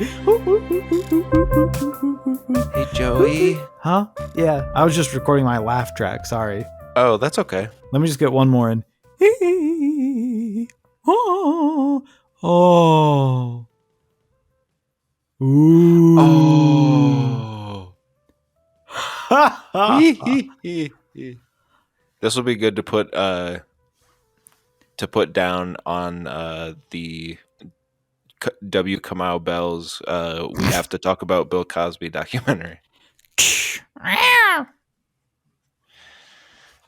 Hey, Joey. Huh? Yeah, I was just recording my laugh track. Sorry. Oh, that's okay. Let me just get one more in. Oh. Oh. Ooh. Oh. This will be good to put down on the W. Kamau Bell's We Have to Talk About Bill Cosby documentary.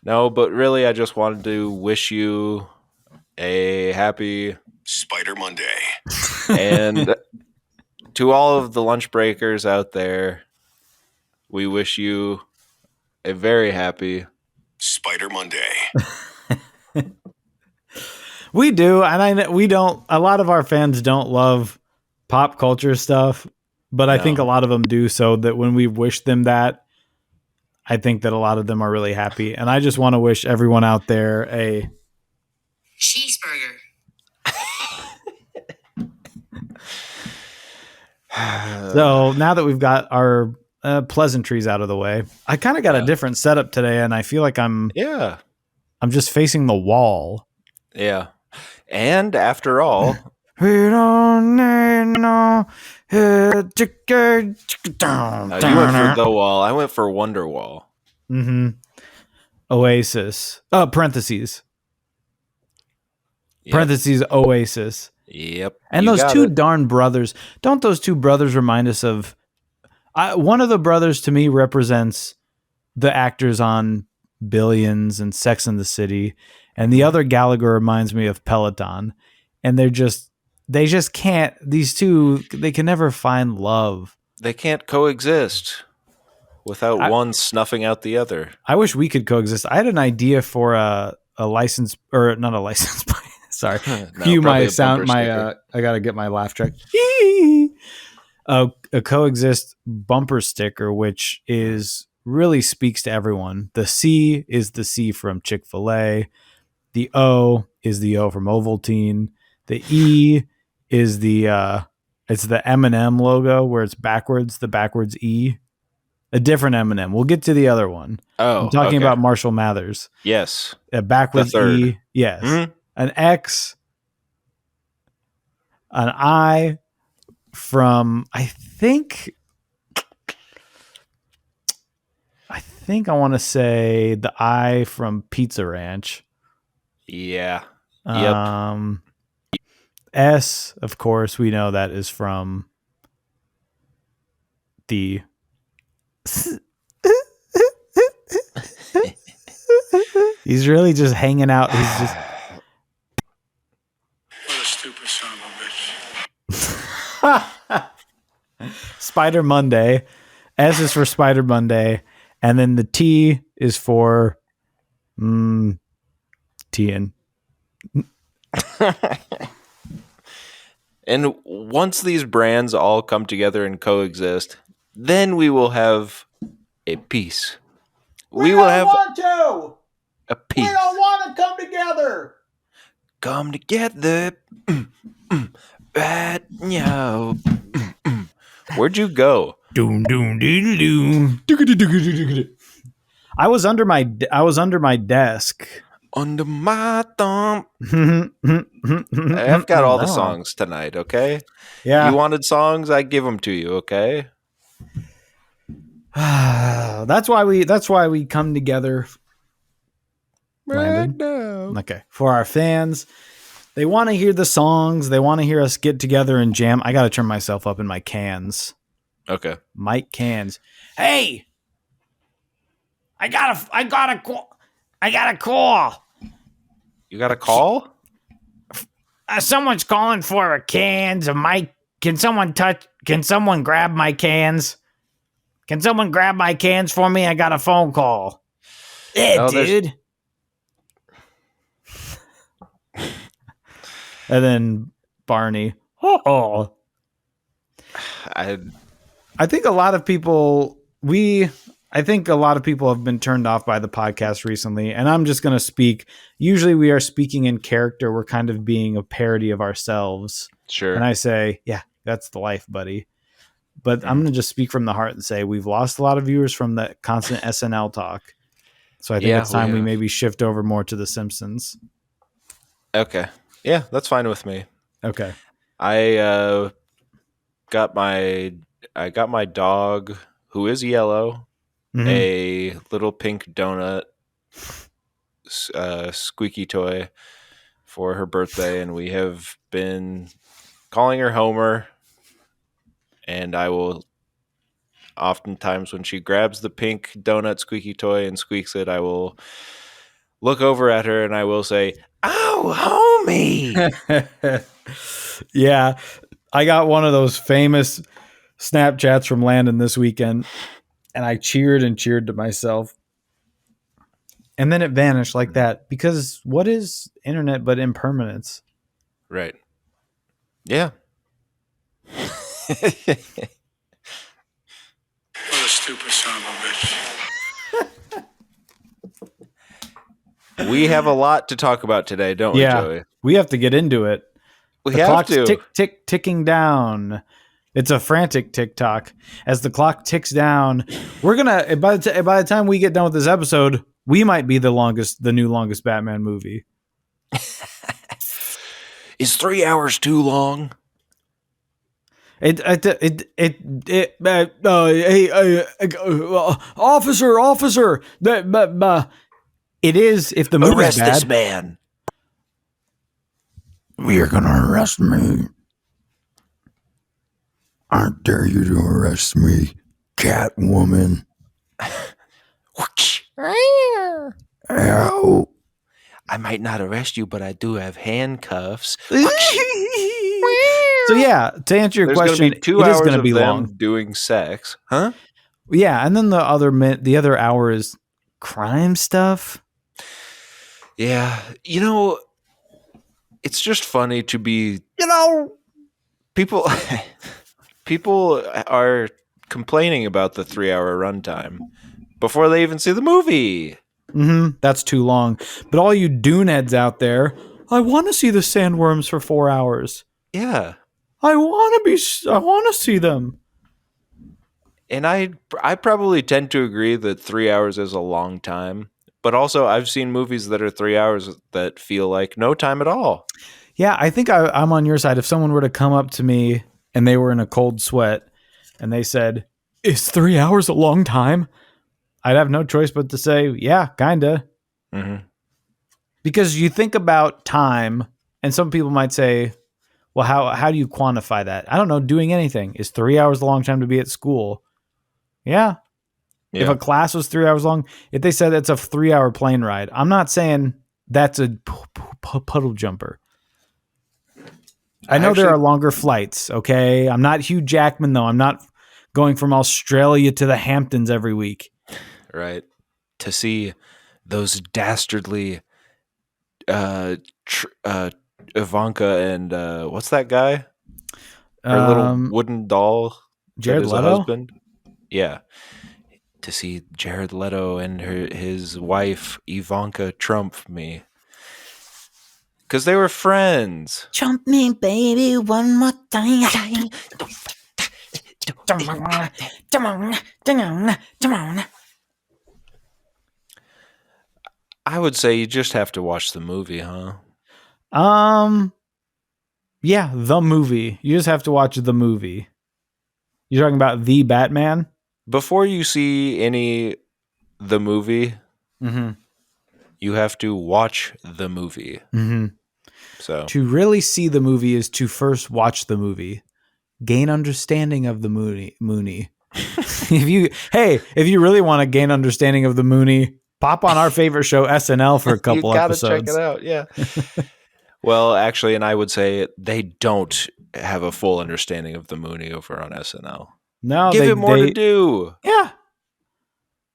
No, but really, I just wanted to wish you a happy Spider Monday. And to all of the lunch breakers out there, we wish you a very happy Spider Monday. We do, and we don't. A lot of our fans don't love pop culture stuff, but I think a lot of them do. So that when we wish them that, I think that a lot of them are really happy. And I just want to wish everyone out there a cheeseburger. So now that we've got our pleasantries out of the way, I kind of got a different setup today, and I feel like I'm just facing the wall. Yeah. And after all, we don't need no you went for the wall. I went for Wonderwall. Mm-hmm. Oasis. Parentheses. Yep. Parentheses Oasis. Yep. And those two darn brothers. Don't those two brothers remind us of... one of the brothers to me represents the actors on Billions and Sex and the City. And the other Gallagher reminds me of Peloton. And they just can't... These two, they can never find love. They can't coexist without one snuffing out the other. I wish we could coexist. I had an idea for a license... Or not a license plate. Sorry. Cue my sound. I gotta get my laugh track. A coexist bumper sticker, which really speaks to everyone. The C is the C from Chick-fil-A. The O is the O from Ovaltine. The E is it's the M&M logo where it's backwards. The backwards E. A different M&M. We'll get to the other one. Oh, I'm talking about Marshall Mathers. Yes. A backwards E. Yes. Mm-hmm. An X, an I from, I think I want to say the I from Pizza Ranch. Yeah. Yep. S, of course, we know that is from the He's really just hanging out. He's just Stupid son of a bitch. Spider Monday. S is for Spider Monday. And then the T is for Tian. And once these brands all come together and coexist, then we will have a peace. We will have a peace. We don't want to come together. Come together. Right now. Where'd you go? Doom doom doom doom. I was under my desk. Under my thumb. I've got all the songs tonight, okay? Yeah. You wanted songs, I give them to you, okay? That's why we come together. Landon. Right now. Okay. For our fans. They want to hear the songs. They want to hear us get together and jam. I got to turn myself up in my cans. Okay. Mike cans. Hey, I got a call. You got a call? Someone's calling for a cans of Mike. Can someone grab my cans? Can someone grab my cans for me? I got a phone call. Yeah, dude. And then Barney. Oh. I think a lot of people have been turned off by the podcast recently, and I'm just going to speak. Usually we are speaking in character. We're kind of being a parody of ourselves. Sure. And I say, yeah, That's the life, buddy. But I'm going to just speak from the heart and say we've lost a lot of viewers from the constant SNL talk. So I think it's time we maybe shift over more to The Simpsons. Okay. Yeah, that's fine with me. Okay. I got my dog, who is yellow, a little pink donut squeaky toy for her birthday, and we have been calling her Homer. And I will oftentimes, when she grabs the pink donut squeaky toy and squeaks it, I will look over at her and I will say, "Oh, homie!" Yeah, I got one of those famous Snapchats from Landon this weekend, and I cheered and cheered to myself. And then it vanished like that, because what is internet but impermanence? Right. Yeah. What a stupid son of a bitch. We have a lot to talk about today, don't we, Joey? We have to get into it. We the have clock's to. ticking down. It's a frantic TikTok. As the clock ticks down, we're gonna by the time we get done with this episode, we might be the new longest Batman movie. Is 3 hours too long? Officer, it is if the movie's arrest bad. This man. You're gonna arrest me. I dare you to arrest me, Catwoman. Ow. I might not arrest you, but I do have handcuffs. So yeah, to answer your question, gonna be 2 it hours is going to of be them long. doing sex, huh? Yeah, and then the other hour is crime stuff. Yeah, it's just funny to be. People are complaining about the 3-hour runtime before they even see the movie. That's too long. But all you Duneheads out there, I want to see the sandworms for 4 hours. Yeah. I want to see them. And I probably tend to agree that 3 hours is a long time. But also, I've seen movies that are 3 hours that feel like no time at all. Yeah, I think I'm on your side. If someone were to come up to me and they were in a cold sweat and they said, "Is 3 hours a long time?" I'd have no choice but to say, yeah, kinda. Mm-hmm. Because you think about time, and some people might say, well, how do you quantify that? I don't know, doing anything. Is 3 hours a long time to be at school? Yeah. If a class was 3 hours long, if they said it's a 3-hour plane ride, I'm not saying that's a puddle jumper. I know there are longer flights, okay? I'm not Hugh Jackman, though. I'm not going from Australia to the Hamptons every week. Right. To see those dastardly Ivanka and what's that guy? Her little wooden doll. Jared Leto? Leto? Husband. Yeah. To see Jared Leto and his wife Ivanka trump me. Because they were friends. Trump me, baby, one more time. I would say you just have to watch the movie, huh? Yeah, the movie. You just have to watch the movie. You're talking about The Batman? Before you see the movie, you have to watch the movie. So to really see the movie is to first watch the movie. Gain understanding of the Mooney. If you really want to gain understanding of the Mooney, pop on our favorite show SNL for a couple you gotta episodes. Check it out, yeah. Well, actually, and I would say they don't have a full understanding of the Mooney over on SNL. No, give it more to do. Yeah.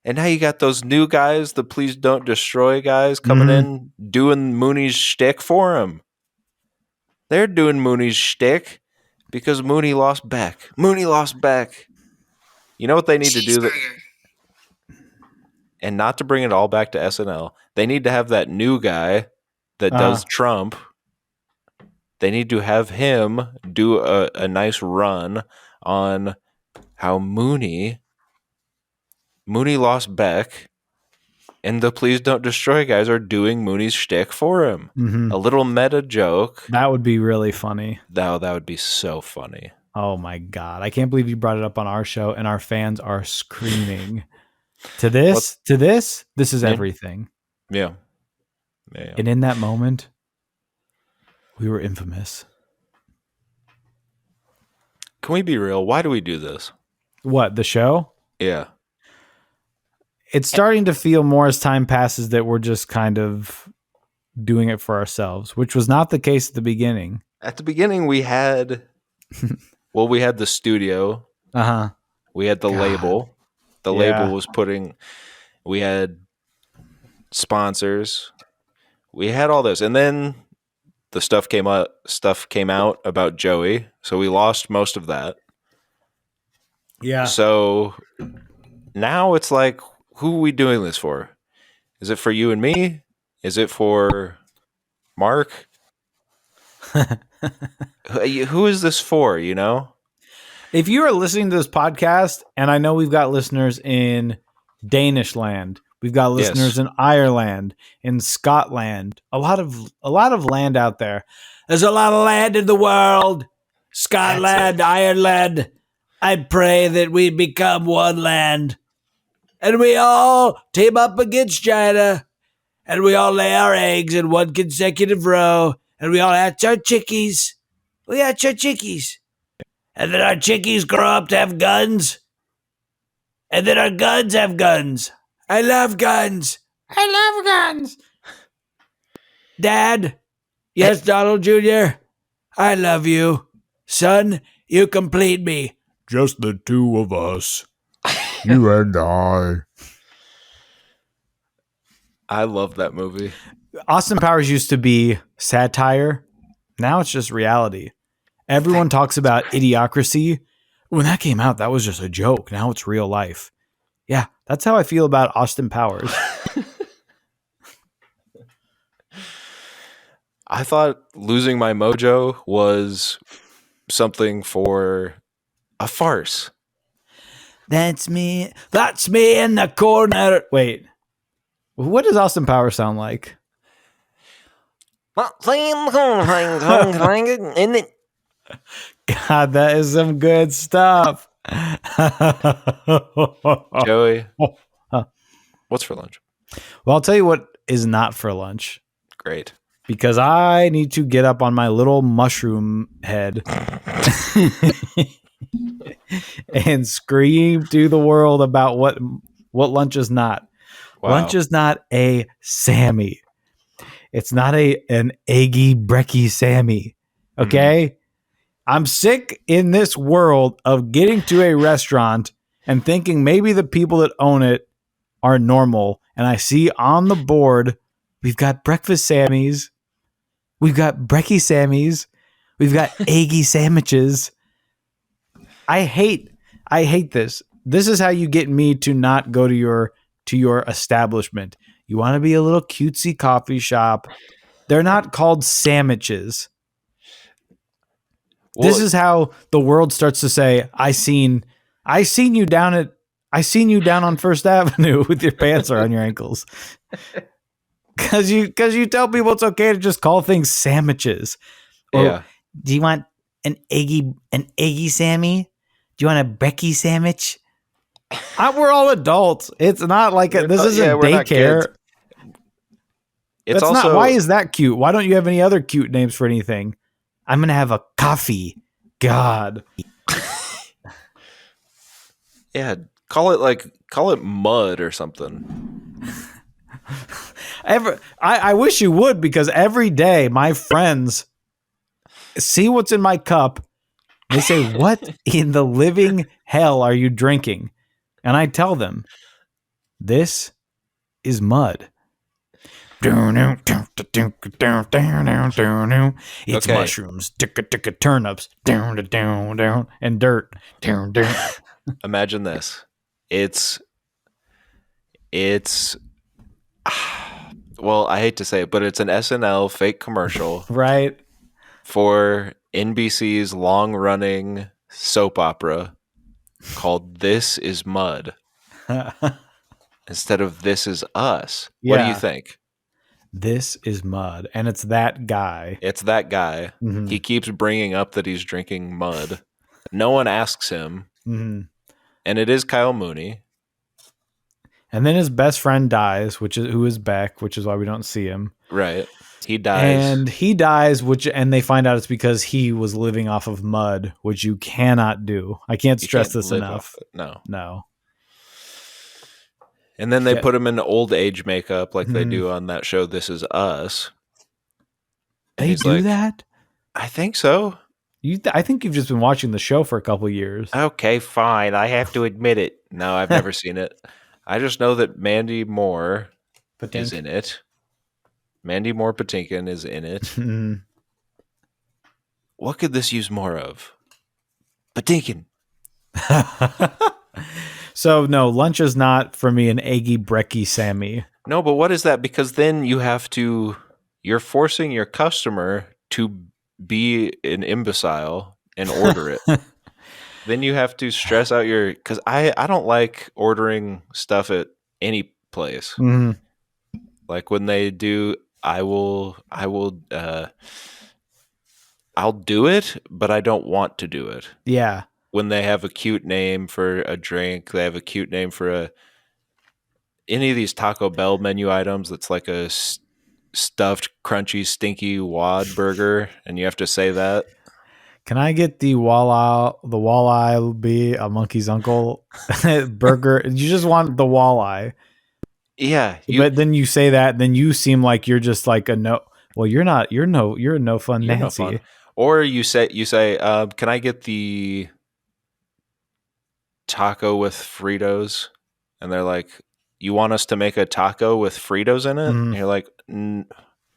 And now you got those new guys, the Please Don't Destroy guys, coming in doing Mooney's shtick for him. They're doing Mooney's shtick because Mooney lost Beck. Mooney lost Beck. You know what they need to do? And not to bring it all back to SNL, they need to have that new guy that does Trump They need to have him do a nice run on how Mooney lost Beck, and the Please Don't Destroy guys are doing Mooney's shtick for him. Mm-hmm. A little meta joke. That would be really funny. That would be so funny. Oh my God. I can't believe you brought it up on our show and our fans are screaming. This is everything. Yeah. And in that moment, we were infamous. Can we be real? Why do we do this? What, the show? Yeah. It's starting to feel more as time passes that we're just kind of doing it for ourselves, which was not the case at the beginning. At the beginning, we had the studio. Uh-huh. We had the label. The label was we had sponsors. We had all this. And then the stuff came out about Joey. So we lost most of that. Yeah. So now it's like, who are we doing this for? Is it for you and me? Is it for Mark? Who is this for, you know? If you are listening to this podcast, and I know we've got listeners in Danish land, we've got listeners in Ireland, in Scotland, a lot of land out there. There's a lot of land in the world. Scotland, Ireland. I pray that we become one land. And we all team up against China. And we all lay our eggs in one consecutive row. And we all hatch our chickies. We hatch our chickies. And then our chickies grow up to have guns. And then our guns have guns. I love guns. I love guns. Dad. Yes, Donald Jr. I love you. Son, you complete me. Just the two of us. You and I. I love that movie. Austin Powers used to be satire. Now it's just reality. Everyone talks about Idiocracy. When that came out, that was just a joke. Now it's real life. Yeah, that's how I feel about Austin Powers. I thought Losing My Mojo was something for a farce. That's me. That's me in the corner. Wait. What does Austin Powers sound like? God, that is some good stuff. Joey, what's for lunch? Well, I'll tell you what is not for lunch. Great. Because I need to get up on my little mushroom head and scream to the world about what lunch is not. Wow. Lunch is not a Sammy. It's not an eggy brecky Sammy. Okay? Mm-hmm. I'm sick in this world of getting to a restaurant and thinking maybe the people that own it are normal. And I see on the board, we've got breakfast Sammys. We've got brecky Sammys. We've got eggy sandwiches. I hate this. This is how you get me to not go to your establishment. You want to be a little cutesy coffee shop. They're not called sandwiches. Well, this is how the world starts to say, I seen you down on First Avenue with your pants around your ankles. Cause you tell people it's okay to just call things sandwiches. Or, yeah. Do you want an eggy Sammy? Do you want a Becky sandwich? We're all adults. It's not like this isn't daycare. It's also not. Why is that cute? Why don't you have any other cute names for anything? I'm gonna have a coffee. God. Yeah, call it mud or something. I wish you would, because every day my friends see what's in my cup. They say, "What in the living hell are you drinking?" And I tell them, "This is mud." It's okay. Mushrooms, turnips, and dirt. Imagine this. It's well, I hate to say it, but it's an SNL fake commercial. Right. for NBC's long-running soap opera called This Is Mud instead of This Is Us. Yeah. What do you think? This is mud, and it's that guy. It's that guy. Mhm. He keeps bringing up that he's drinking mud. No one asks him, Mhm. and it is Kyle Mooney. And then his best friend dies, who is Beck, which is why we don't see him. Right. He dies. And he dies, and they find out it's because he was living off of mud, which you cannot do. I can't You stress can't this live enough. off it. No. No. And then they Yeah. put him in old age makeup like they Mhm. do on that show This Is Us. And They he's do like, that? I think so. I think you've just been watching the show for a couple years. Okay, fine. I have to admit it. No, I've never seen it. I just know that Mandy Moore is in it. Mandy Moore Patinkin is in it. Mhm. What could this use more of? Patinkin. So no, lunch is not for me an eggy brekkie Sammy. No, but what is that? Because then you're forcing your customer to be an imbecile and order it. Then you have to stress out because I don't like ordering stuff at any place. Mhm. Like when they do, I'll do it, but I don't want to do it. Yeah. When they have a cute name for a drink, they have a cute name for any of these Taco Bell menu items that's like a stuffed, crunchy, stinky wad burger, and you have to say that. Can I get the walleye will be a monkey's uncle burger? You just want the walleye. Yeah. But then you say that, then you seem like you're just like a no. Well, you're not. You're a no fun You're no Nancy. fun. Or you say, can I get the taco with Fritos? And they're like, you want us to make a taco with Fritos in it? Mhm. And you're like,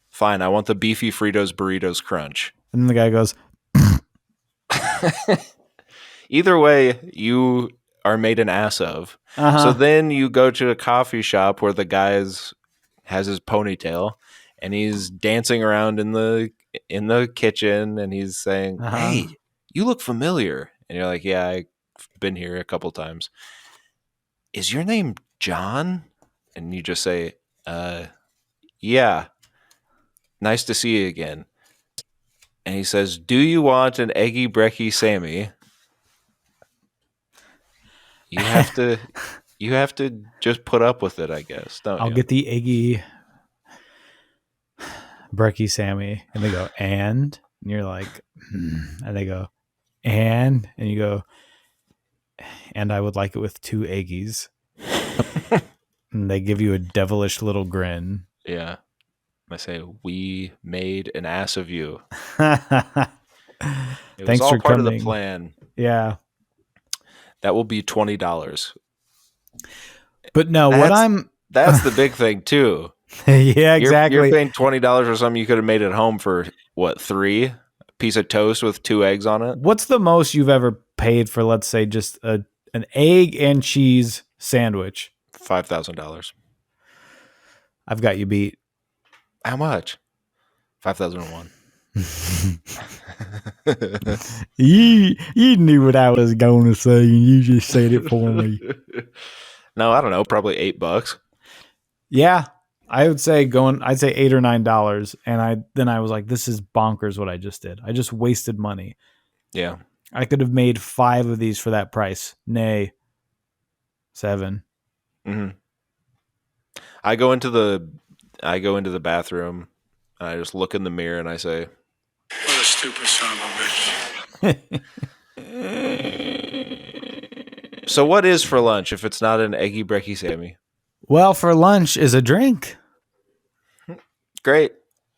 fine, I want the beefy Fritos burritos crunch. And then the guy goes, Either way, you are made an ass of. uh-huh. So then you go to a coffee shop where the guy has his ponytail and he's dancing around in the kitchen and he's saying, Uh-huh. "Hey, you look familiar." And you're like, "Yeah, I've been here a couple times." Is your name John? And you just say, yeah. Nice to see you again. And he says, "Do you want an eggy brekkie Sammy?" You have to just put up with it, I guess. Don't I'll you? get the eggy brekkie Sammy. And they go, and you're like, and they go, and you go, and I would like it with 2 eggies. And they give you a devilish little grin. Yeah. I say, "We made an ass of you." It Thanks was all for part of coming. the plan. Yeah. That will be $20. But no, That's the big thing too. yeah, exactly. You're paying $20 for something you could have made at home for what, 3? A piece of toast with 2 eggs on it. What's the most you've ever paid for, let's say, just an egg and cheese sandwich? $5,000. I've got you beat. How much? 5,001. You knew what I was going to say, and you just said it for me. No, I don't know. Probably $8. Yeah, I would say I'd say $8 or $9, and I was like, this is bonkers what I just did. I just wasted money. Yeah. I could have made 5 of these for that price. Nay, 7. Mm-hmm. I go into the bathroom and I just look in the mirror and I say, What a stupid son of a bitch. "So what is for lunch if it's not an eggy brekkie Sammy?" Well, for lunch is a drink. Great.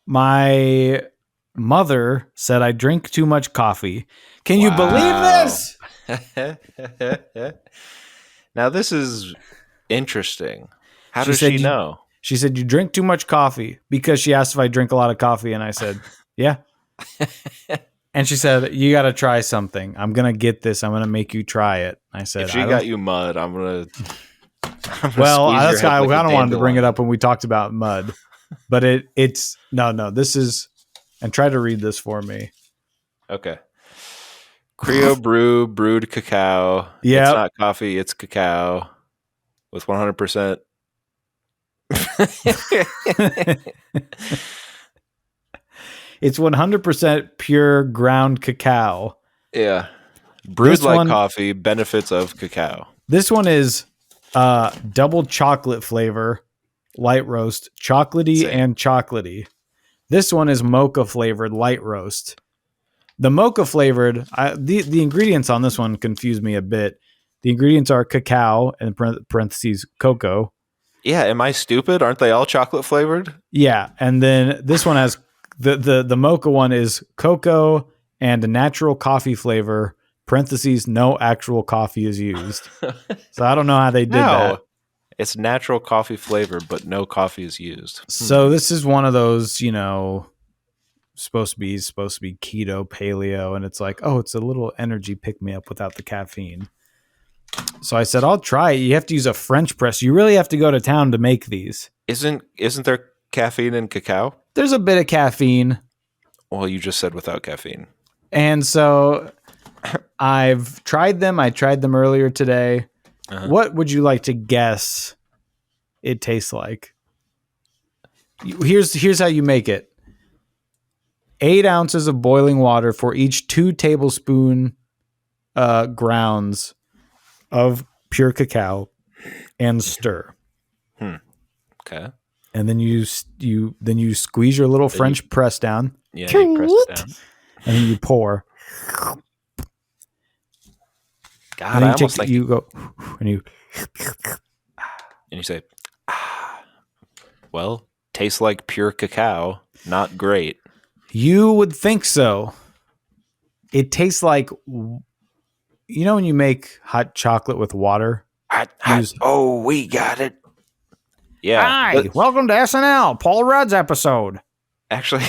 My mother said I drink too much coffee. Can you believe Wow. this? Now this is interesting. How She does said she you- know? She said, you drink too much coffee, because she asked if I drink a lot of coffee. And I said, yeah. And she said, you got to try something. I'm going to get this. I'm going to make you try it. I said, If she got you mud, I'm gonna well, squeeze that's your why I head like a kind of wanted to bring it dandelion. up when we talked about mud, but it's no, this is, and try to read this for me. Okay. Creo brew, brewed cacao. Yep. It's not coffee, it's cacao with 100%. It's 100% pure ground cacao. Yeah. Brewed This like one- coffee, benefits of cacao. This one is double chocolate flavor, light roast, chocolatey Same. and chocolatey. This one is mocha flavored, light roast. The mocha flavored, the ingredients on this one confuse me a bit. The ingredients are cacao and parentheses cocoa. Yeah, am I stupid? Aren't they all chocolate flavored? Yeah, and then this one has the mocha one is cocoa and a natural coffee flavor. Parentheses, no actual coffee is used. So I don't know how they did that. It's natural coffee flavor, but no coffee is used. So this is one of those, you know, supposed to be keto, paleo, and it's like, oh, it's a little energy pick me up without the caffeine. So I said, I'll try it. You have to use a French press. You really have to go to town to make these. Isn't there caffeine in cacao? There's a bit of caffeine. Well, you just said without caffeine. And so I've tried them. I tried them earlier today. Uh-huh. What would you like to guess it tastes like? Here's how you make it. 8 ounces of boiling water for each 2 tablespoon grounds of pure cacao, and stir. Okay. And then you squeeze your little French press down. Yeah, you press it down. And then you pour. God, And I then almost think you go and you and you say, well, tastes like pure cacao, not great. You would think so. It tastes like, you know, when you make hot chocolate with water. Oh, we got it. Yeah. Hi, welcome to SNL, Paul Rudd's episode. Actually,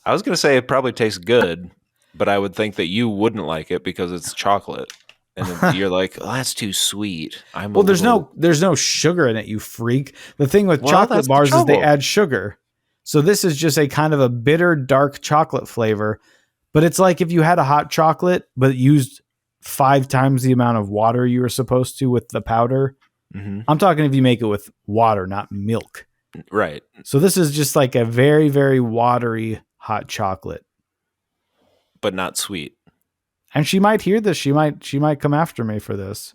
I was going to say it probably tastes good, but I would think that you wouldn't like it because it's chocolate, and then you're like, oh, that's too sweet. There's no sugar in it, you freak. The thing with chocolate bars is they add sugar. So this is just a kind of a bitter, dark chocolate flavor. But it's like if you had a hot chocolate, but used 5 times the amount of water you were supposed to with the powder. Mm-hmm. I'm talking if you make it with water, not milk. Right. So this is just like a very, very watery hot chocolate. But not sweet. And she might hear this. She might come after me for this.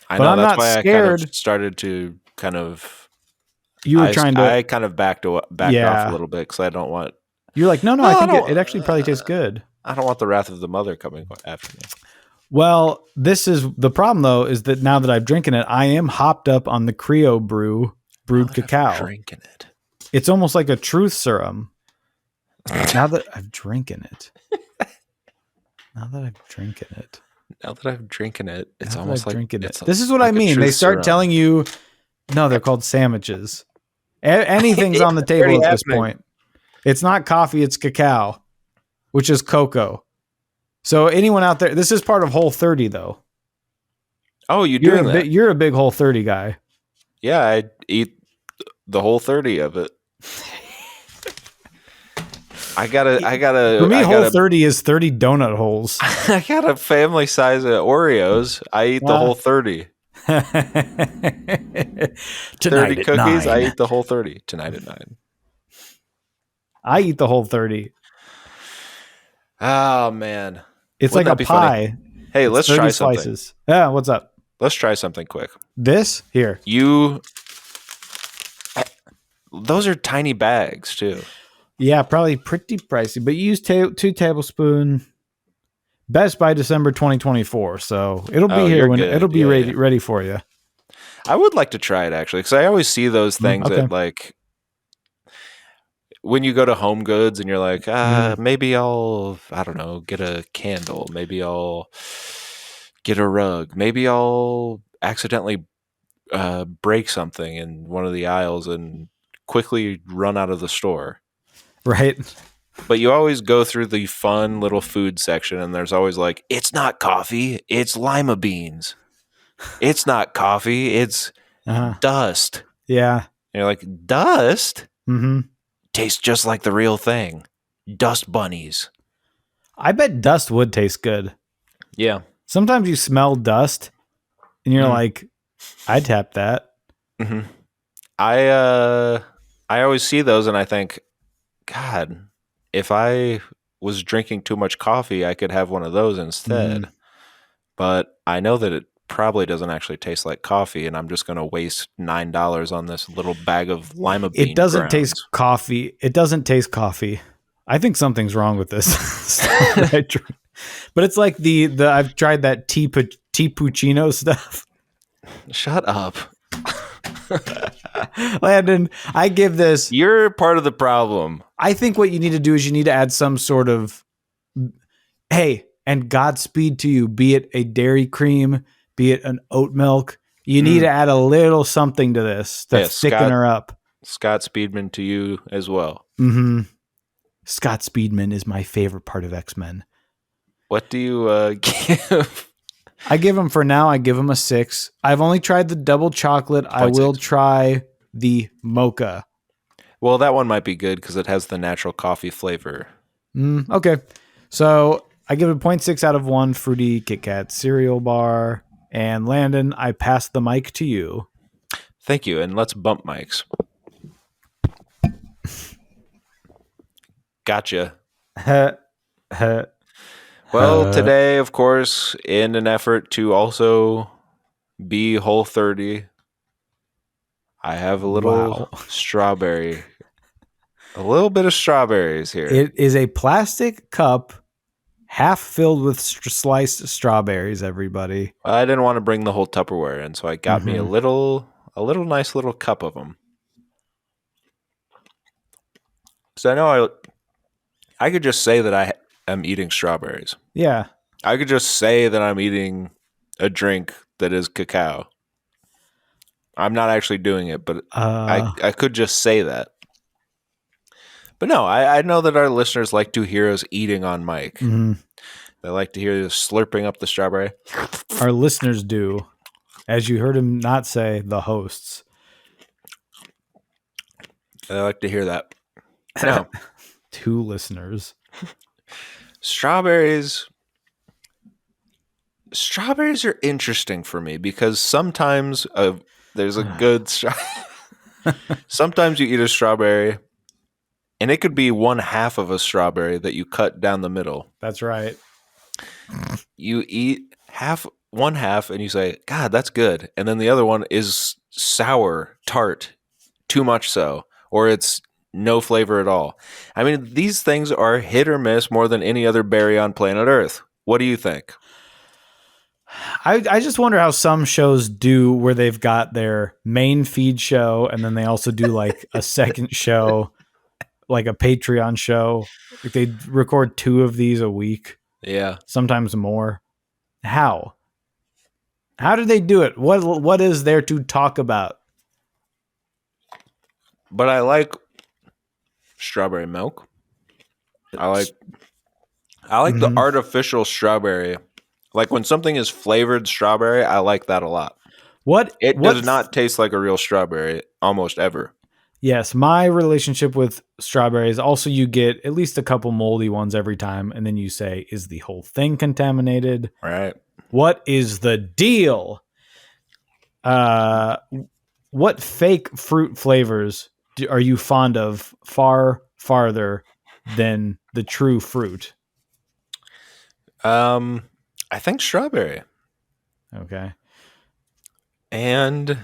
I but know, I'm that's not why scared. I kind of started to kind of... I kind of backed off a little bit because I don't want... You're like, no, I think it actually probably tastes good. I don't want the wrath of the mother coming after me. Well, this is the problem, though, is that now that I'm drinking it, I am hopped up on the Creo brewed cacao. Drinking it. It's almost like a truth serum. Now that I've drinking it. It's almost like drinking it. This is what I mean. They start telling you, no, they're called sandwiches. Anything's on the table at this point. It's not coffee, it's cacao, which is cocoa. So anyone out there, this is part of Whole30 though. Oh, you're that? You're a big Whole30 guy. Yeah, I eat the Whole30 of it. I gotta. For me, Whole30 is 30 donut holes. I got a family size of Oreos. I eat the Whole30. 30 cookies. 9. I eat the Whole30 tonight at 9. I eat the Whole30. Oh man, it's Wouldn't like a pie. Funny? Hey, let's try something. Slices. Yeah, what's up? Let's try something quick. This here. Those are tiny bags too. Yeah, probably pretty pricey, but you use 2 tablespoons. Best by December 2024, so it'll be here when it'll be ready for you. I would like to try it actually, because I always see those things at like when you go to Home Goods and you're like, maybe I don't know, get a candle. Maybe I'll get a rug. Maybe I'll accidentally break something in one of the aisles and quickly run out of the store. Right. But you always go through the fun little food section and there's always like, it's not coffee, it's lima beans. It's not coffee, it's dust. Yeah. And you're like, dust? Mm-hmm. Tastes just like the real thing. Dust bunnies. I bet dust would taste good. Yeah. Sometimes you smell dust and you're like, I'd tap that. Mm-hmm. I always see those and I think, God, if I was drinking too much coffee, I could have one of those instead. But I know that it probably doesn't actually taste like coffee, and I'm just going to waste $9 on this little bag of lima bean It doesn't grounds. taste coffee. It doesn't taste coffee. I think something's wrong with this stuff that I drink. But it's like the I've tried that tea puccino stuff. Shut up. Landon, I give this. You're part of the problem. I think what you need to do is you need to add some sort of, hey, and Godspeed to you, be it a dairy cream, be it an oat milk. You need to add a little something to this to thicken her up. Scott Speedman to you as well. Mm-hmm. Scott Speedman is my favorite part of X-Men. What do you give? I give him a 6. I've only tried the double chocolate. I will try the mocha. Well, that one might be good because it has the natural coffee flavor. Okay. So I give it 0.6 out of 1 fruity Kit Kat cereal bar. And Landon, I pass the mic to you. Thank you. And let's bump mics. Gotcha. Well, today, of course, in an effort to also be Whole30, I have a little strawberry. A little bit of strawberries here. It is a plastic cup half filled with sliced strawberries, everybody. I didn't want to bring the whole Tupperware in, so I got me a little nice little cup of them. So I know I could just say that I am eating strawberries. Yeah. I could just say that I'm eating a drink that is cacao. I'm not actually doing it, but I could just say that. But no, I know that our listeners like to hear us eating on mic. Mm-hmm. They like to hear us slurping up the strawberry. Our listeners do. As you heard him not say, the hosts. They like to hear that. No. 2 listeners. Strawberries are interesting for me because sometimes there's a good sometimes you eat a strawberry and it could be one half of a strawberry that you cut down the middle. That's right. You eat one half and you say, God, that's good. And then the other one is sour, tart, too much so, or it's no flavor at all. I mean, these things are hit or miss more than any other berry on planet Earth. What do you think? I just wonder how some shows do where they've got their main feed show and then they also do like a second show, like a Patreon show. Like they record 2 of these a week. Yeah. Sometimes more. How do they do it? What is there to talk about? But I like strawberry milk. I like the artificial strawberry. Like when something is flavored strawberry, I like that a lot. It does not taste like a real strawberry almost ever. Yes, my relationship with strawberries, also you get at least a couple moldy ones every time, and then you say, is the whole thing contaminated? Right. What is the deal? What fake fruit flavors are you fond of farther than the true fruit? I think strawberry. Okay. And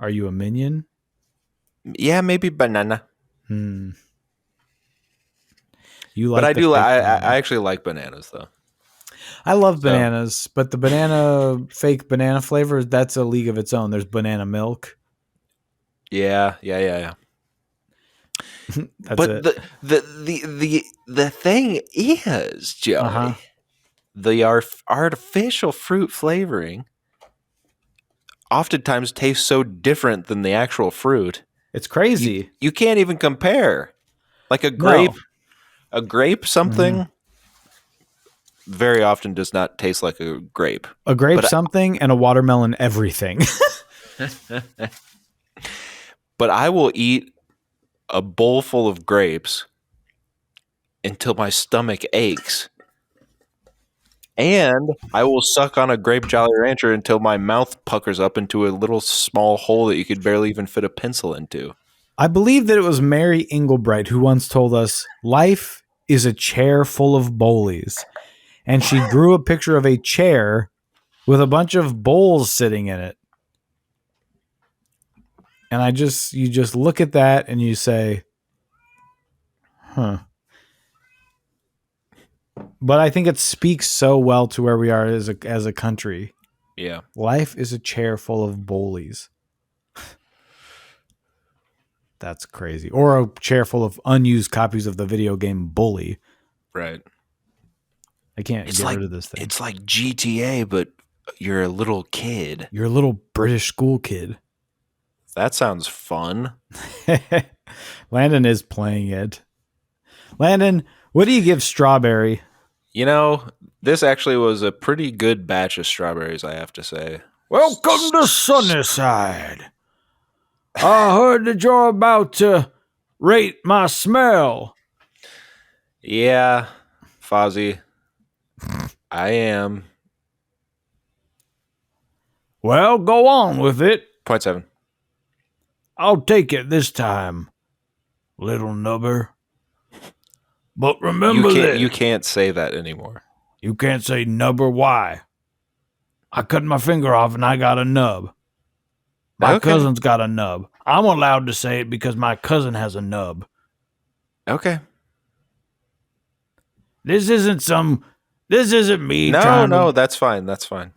are you a minion? Yeah, maybe banana. You like, but I do. I actually like bananas though. I love bananas, but the fake banana flavor, that's a league of its own. There's banana milk. Yeah. But the thing is, Joey, the artificial fruit flavoring oftentimes tastes so different than the actual fruit. It's crazy. You can't even compare. Like a grape, something very often does not taste like a grape. A grape something and a watermelon everything. But I will eat a bowl full of grapes until my stomach aches. And I will suck on a grape Jolly Rancher until my mouth puckers up into a little small hole that you could barely even fit a pencil into. I believe that it was Mary Englebright who once told us, life is a chair full of bowlies. And she drew a picture of a chair with a bunch of bowls sitting in it. And you just look at that and you say, huh. But I think it speaks so well to where we are as a country. Yeah. Life is a chair full of bowlies. That's crazy. Or a chair full of unused copies of the video game Bully. Right. I can't get rid of this thing. It's like GTA, but you're a little kid. You're a little British school kid. That sounds fun. Landon is playing it. Landon, what do you give Strawberry? You know, this actually was a pretty good batch of strawberries, I have to say. Welcome to Sunnyside. I heard that you're about to rate my smell. Yeah, Fozzie. I am. Well, go on with it. 0.7. I'll take it this time, little nubber. But remember that. You can't say that anymore. You can't say nubber. Why? I cut my finger off and I got a nub. My cousin's got a nub. I'm allowed to say it because my cousin has a nub. Okay. This isn't me. No, that's fine. That's fine.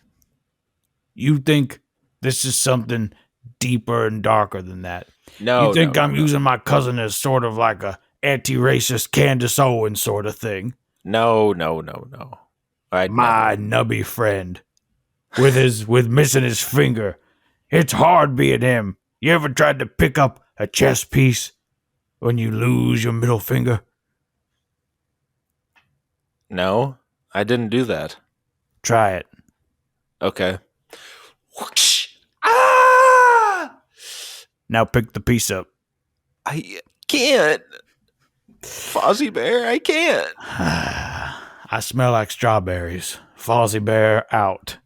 You think this is something deeper and darker than that? No. You think I'm using my cousin as sort of like a anti-racist Candace Owens sort of thing? No. My nubby friend with missing his finger. It's hard being him. You ever tried to pick up a chess piece when you lose your middle finger? No, I didn't do that. Try it. Okay. Ah! Now pick the piece up. I can't. Fozzie Bear, I can't. I smell like strawberries. Fozzie Bear out.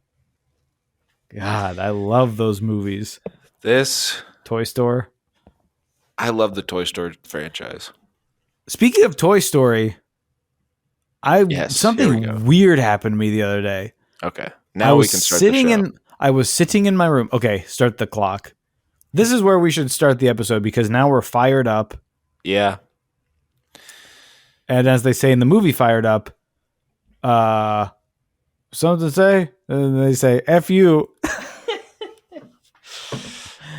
God, I love those movies. Toy Story. I love the Toy Story franchise. Speaking of Toy Story, something weird happened to me the other day. Okay. Now we can start the show. I was sitting in my room. Okay, start the clock. This is where we should start the episode because now we're fired up. Yeah. And as they say in the movie Fired Up, something to say? And they say, F you.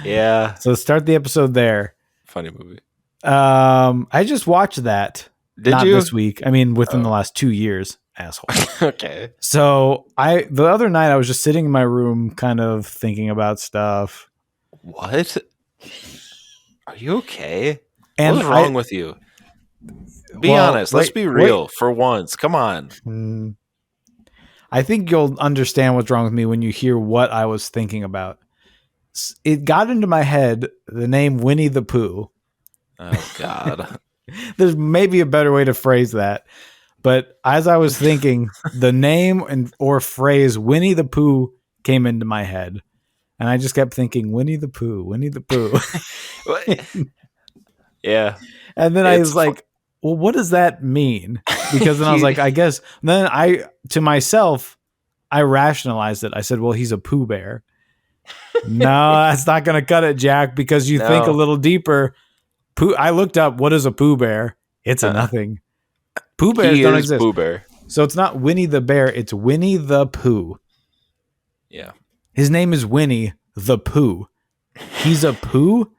Yeah. So start the episode there. Funny movie. I just watched that. Did you? This week. I mean, within the last 2 years, asshole. Okay. So the other night I was just sitting in my room kind of thinking about stuff. What? Are you okay? And what's wrong with you? Be honest. Let's be real for once. Come on. I think you'll understand what's wrong with me when you hear what I was thinking about. It got into my head the name Winnie the Pooh. Oh, God. There's maybe a better way to phrase that. But as I was thinking, the name or phrase Winnie the Pooh came into my head. And I just kept thinking, Winnie the Pooh, Winnie the Pooh. Yeah. And then I was like, well, what does that mean? Because then I was like, I guess. Then to myself, I rationalized it. I said, well, he's a Pooh Bear. No, that's not going to cut it, Jack, because you think a little deeper. I looked up what is a Pooh Bear. It's a nothing. Pooh Bears don't exist. Pooh Bear. So it's not Winnie the Bear. It's Winnie the Pooh. Yeah. His name is Winnie the Pooh. He's a Pooh,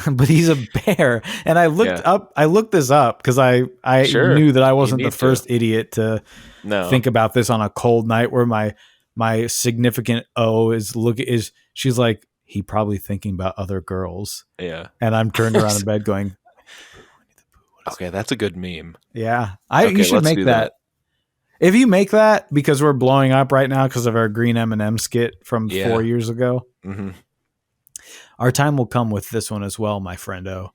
but he's a bear. And I looked this up because I knew that I wasn't the first idiot to think about this on a cold night where my significant she's like, he probably thinking about other girls. Yeah. And I'm turned around in bed going, okay, that's a good meme. Yeah. You should make that. If you make that, because we're blowing up right now because of our green M&M skit from 4 years ago, our time will come with this one as well, my friendo.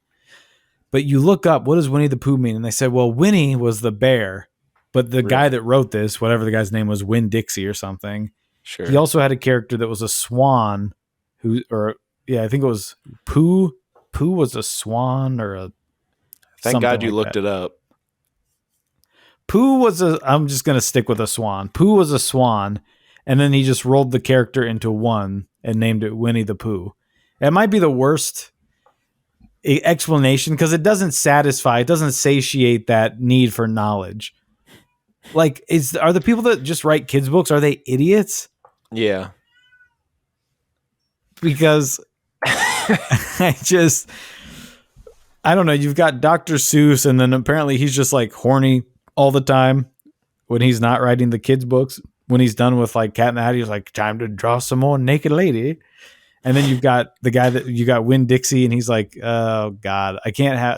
But you look up, what does Winnie the Pooh mean? And they said, well, Winnie was the bear, but the guy that wrote this, whatever the guy's name was, Winn-Dixie or something. Sure. He also had a character that was a swan I think it was Pooh. Pooh was a swan or a. Thank God you looked it up. Pooh was I'm just going to stick with a swan. Pooh was a swan, and then he just rolled the character into one and named it Winnie the Pooh. It might be the worst explanation because it doesn't satiate that need for knowledge. Like, are the people that just write kids' books, are they idiots? Yeah. Because I don't know. You've got Dr. Seuss, and then apparently he's just like horny all the time when he's not writing the kids' books. When he's done with like Cat in the Hat, he's like, time to draw some more naked lady. And then you've got the guy that you got Winn-Dixie, and he's like, oh God,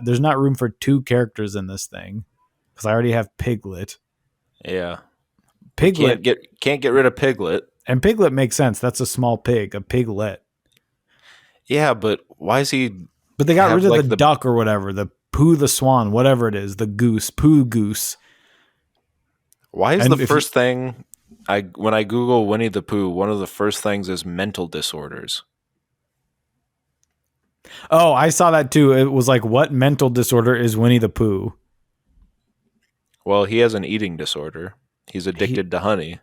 there's not room for two characters in this thing because I already have Piglet. Yeah. Piglet can't get rid of Piglet. And Piglet makes sense. That's a small pig, a piglet. Yeah, but why is he? But they got rid of the duck or whatever, the Pooh the swan, whatever it is, the goose, Pooh goose. Why is the first thing when I Google Winnie the Pooh, one of the first things is mental disorders? Oh, I saw that too. It was like, what mental disorder is Winnie the Pooh? Well, he has an eating disorder. He's addicted to honey.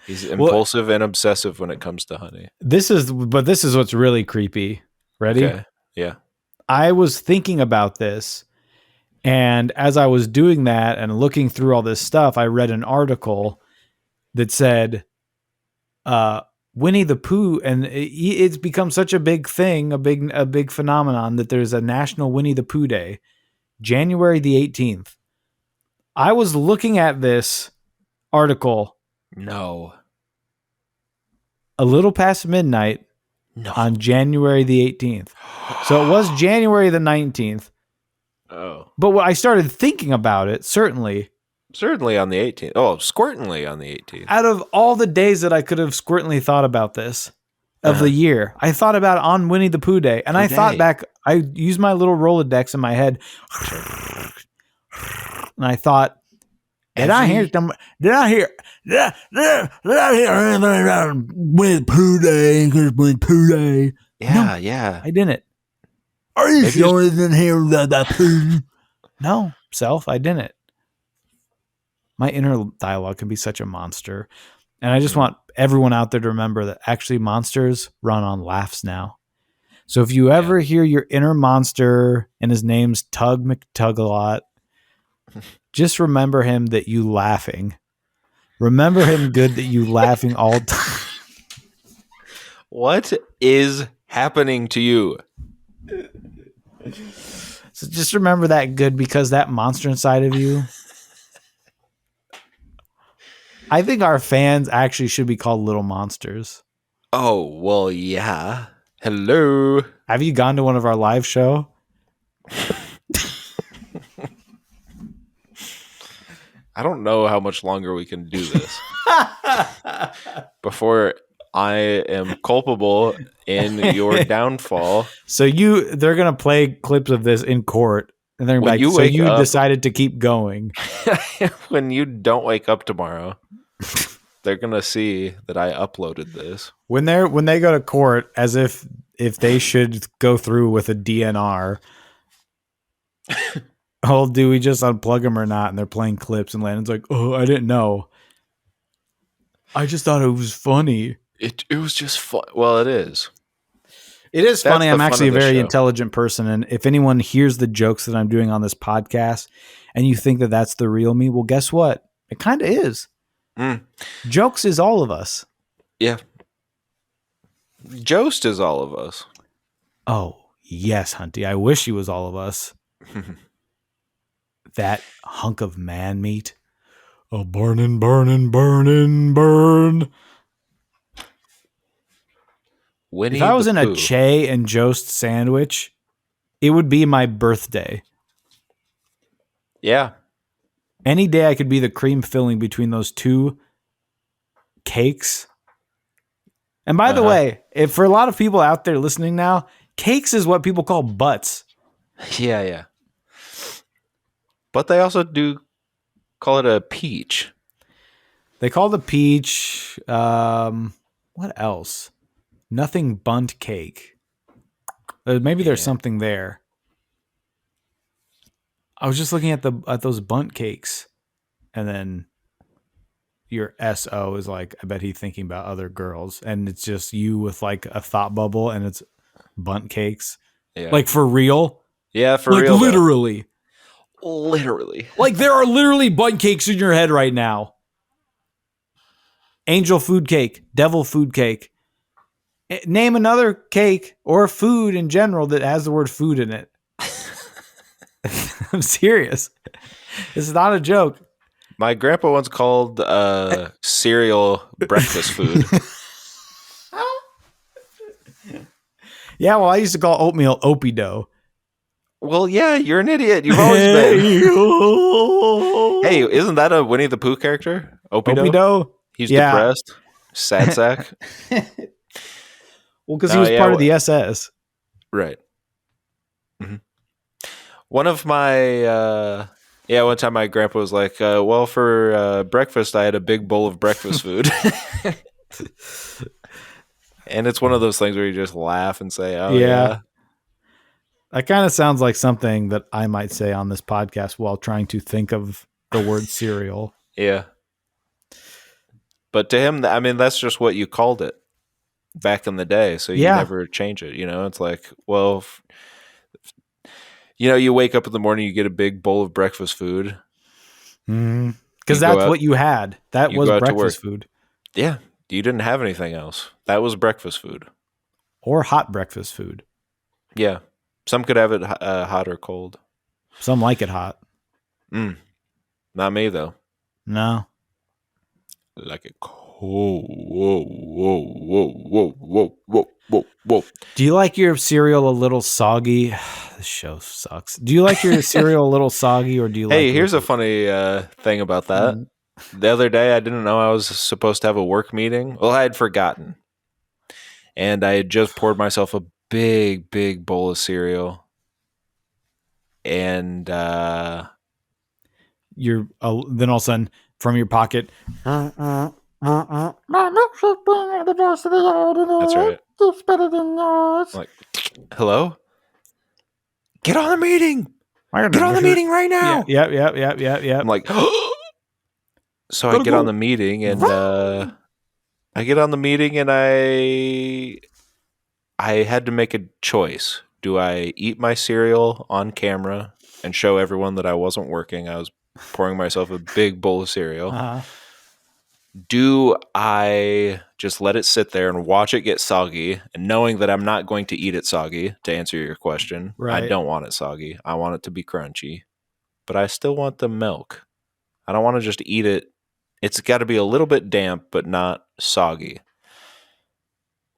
He's impulsive and obsessive when it comes to honey. This is what's really creepy. Ready? Okay. Yeah. I was thinking about this, and as I was doing that and looking through all this stuff, I read an article that said, Winnie the Pooh, and it's become such a big thing, a big phenomenon that there's a National Winnie the Pooh Day, January the 18th. I was looking at this article. No. A little past midnight on January the 18th. So it was January the 19th. Oh. But when I started thinking about it, certainly on the 18th. Oh, squirtly on the 18th. Out of all the days that I could have squirtly thought about this of the year, I thought about it on Winnie the Pooh Day. And I thought back, I used my little Rolodex in my head. And I thought, did I hear anything about Winnie the Pooh Day? Winnie the Pooh Day. Yeah, no, yeah. I didn't. Are you sure you didn't hear that Pooh? No, self, I didn't. My inner dialogue can be such a monster. And I just want everyone out there to remember that actually monsters run on laughs now. So if you ever hear your inner monster and his name's Tug McTug-a-lot, just remember him that you laughing. Remember him good that you laughing all the time. What is happening to you? So just remember that good because that monster inside of you. I think our fans actually should be called little monsters. Oh, well, yeah. Hello. Have you gone to one of our live show? I don't know how much longer we can do this before I am culpable in your downfall. So they're going to play clips of this in court, and they're going to be like, you decided to keep going. When you don't wake up tomorrow, they're going to see that I uploaded this. When they go to court, as if they should go through with a DNR, oh, do we just unplug them or not? And they're playing clips, and Landon's like, oh, I didn't know. I just thought it was funny. It was just fun. Well, it is. It is funny. I'm actually a very intelligent person. And if anyone hears the jokes that I'm doing on this podcast and you think that that's the real me, well, guess what? It kind of is. Jokes is all of us. Yeah. Jost is all of us. Oh, yes, Hunty. I wish he was all of us. That hunk of man meat. Oh, burning, burning, burning, burn. Winnie if I was in Pooh. A Che and Jost sandwich, it would be my birthday. Yeah. Any day I could be the cream filling between those two cakes. And by the way, if for a lot of people out there listening now, cakes is what people call butts. Yeah, yeah. But they also do call it a peach. They call the peach. What else? Nothing bunt cake. Maybe there's Yeah. something there. I was just looking at those bunt cakes, and then your SO is like, I bet he's thinking about other girls, and it's just you with like a thought bubble, and it's bunt cakes. Yeah. Like for real? Yeah, for like real. Literally. Literally. Like there are literally bunt cakes in your head right now. Angel food cake, devil food cake. Name another cake or food in general that has the word food in it. I'm serious. It's not a joke. My grandpa once called cereal breakfast food. Yeah, well, I used to call oatmeal Opie dough. Well, yeah, you're an idiot. You've always been. Hey, isn't that a Winnie the Pooh character? Opie dough? He's depressed. Sad sack. Well, because he was part of the SS. Right. Mm-hmm. One of my... one time my grandpa was like, well, for breakfast, I had a big bowl of breakfast food. And it's one of those things where you just laugh and say, oh, yeah. That kind of sounds like something that I might say on this podcast while trying to think of the word cereal. Yeah. But to him, I mean, that's just what you called it back in the day. So you never change it. You know, it's like, well, you wake up in the morning, you get a big bowl of breakfast food. Because that's what you had. That was breakfast food. Yeah. You didn't have anything else. That was breakfast food. Or hot breakfast food. Yeah. Some could have it hot or cold. Some like it hot. Not me, though. No. Like it cold. Whoa, whoa, whoa, whoa, whoa, whoa, whoa, whoa. Do you like your cereal a little soggy? This show sucks. Do you like your cereal a little soggy, or do you like... Hey, here's a funny thing about that. The other day, I didn't know I was supposed to have a work meeting. Well, I had forgotten. And I had just poured myself a big, big bowl of cereal. And then all of a sudden, from your pocket... That's right. It's better than yours. Like, hello? Get on the meeting! Get on the meeting right now! Yeah. I'm like... So I get on the meeting, and I had to make a choice. Do I eat my cereal on camera and show everyone that I wasn't working? I was pouring myself a big bowl of cereal. Uh-huh. Do I just let it sit there and watch it get soggy, and knowing that I'm not going to eat it soggy, to answer your question? Right. I don't want it soggy. I want it to be crunchy, but I still want the milk. I don't want to just eat it. It's got to be a little bit damp, but not soggy.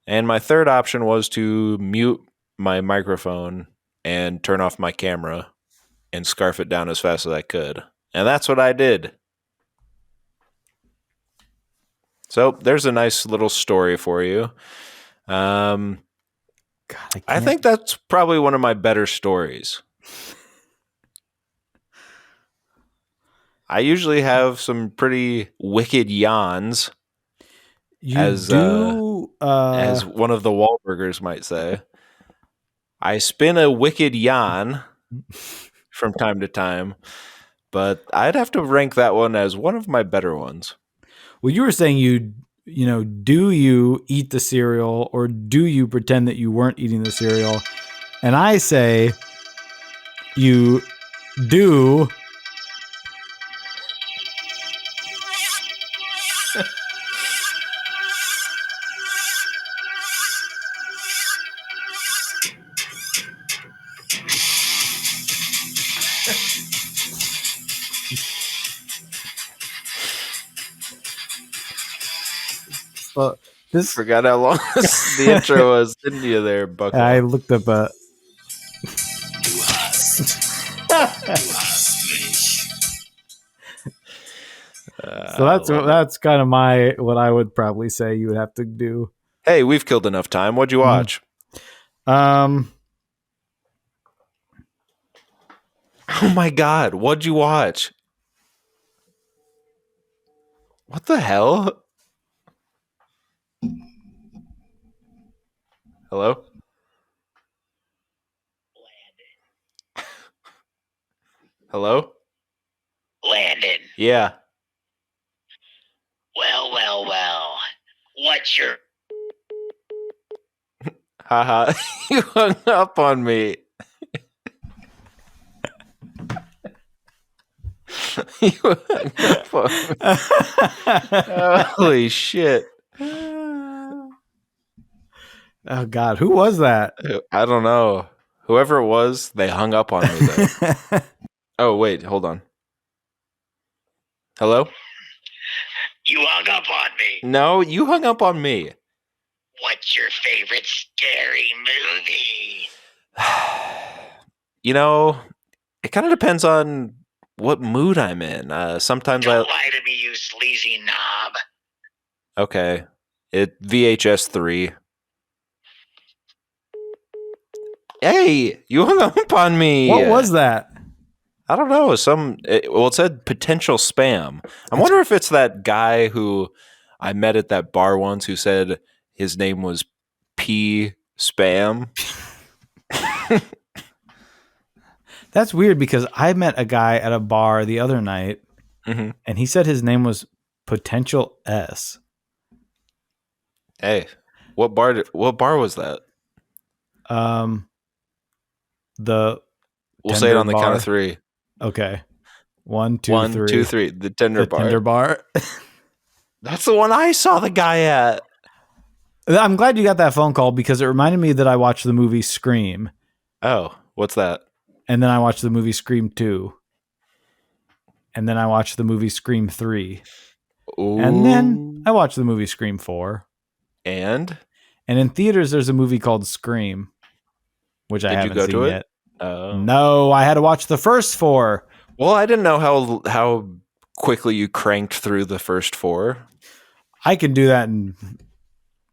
And my third option was to mute my microphone and turn off my camera and scarf it down as fast as I could. And that's what I did. So there's a nice little story for you. I think that's probably one of my better stories. I usually have some pretty wicked yawns, as one of the Wahlburgers might say. I spin a wicked yawn from time to time, but I'd have to rank that one as one of my better ones. Well, you were saying do you eat the cereal, or do you pretend that you weren't eating the cereal? And I say you do. Well, Forgot how long the intro was, didn't you there, Buck? I looked up so that's kind of what I would probably say you would have to do. Hey, we've killed enough time. What'd you watch? Oh my God. What'd you watch? What the hell? Hello? Hello? Landon. Yeah. Well. What's your... Haha. You hung up on me. You hung up on me. Holy shit. Oh God, who was that? I don't know. Whoever it was, they hung up on me though. Oh, wait, hold on. Hello? You hung up on me. No, you hung up on me. What's your favorite scary movie? You know, it kind of depends on what mood I'm in. Sometimes Don't lie to me, you sleazy knob. Okay. It VHS 3. Hey, you hung up on me. What was that? I don't know. It said potential spam. I wonder if it's that guy who I met at that bar once who said his name was P Spam. That's weird because I met a guy at a bar the other night, Mm-hmm. and he said his name was Potential S. Hey, what bar was that? The We'll say it on the bar. count of 3. Okay. 1, 2, 1, 3. 2, 3. The Tender Bar. Tender Bar. That's the one I saw the guy at. I'm glad you got that phone call because it reminded me that I watched the movie Scream. Oh, what's that? And then I watched the movie Scream 2. And then I watched the movie Scream 3. Ooh. And then I watched the movie Scream 4. And in theaters, there's a movie called Scream, which I haven't seen yet. No, I had to watch the first 4. Well, I didn't know how quickly you cranked through the first 4. I can do that in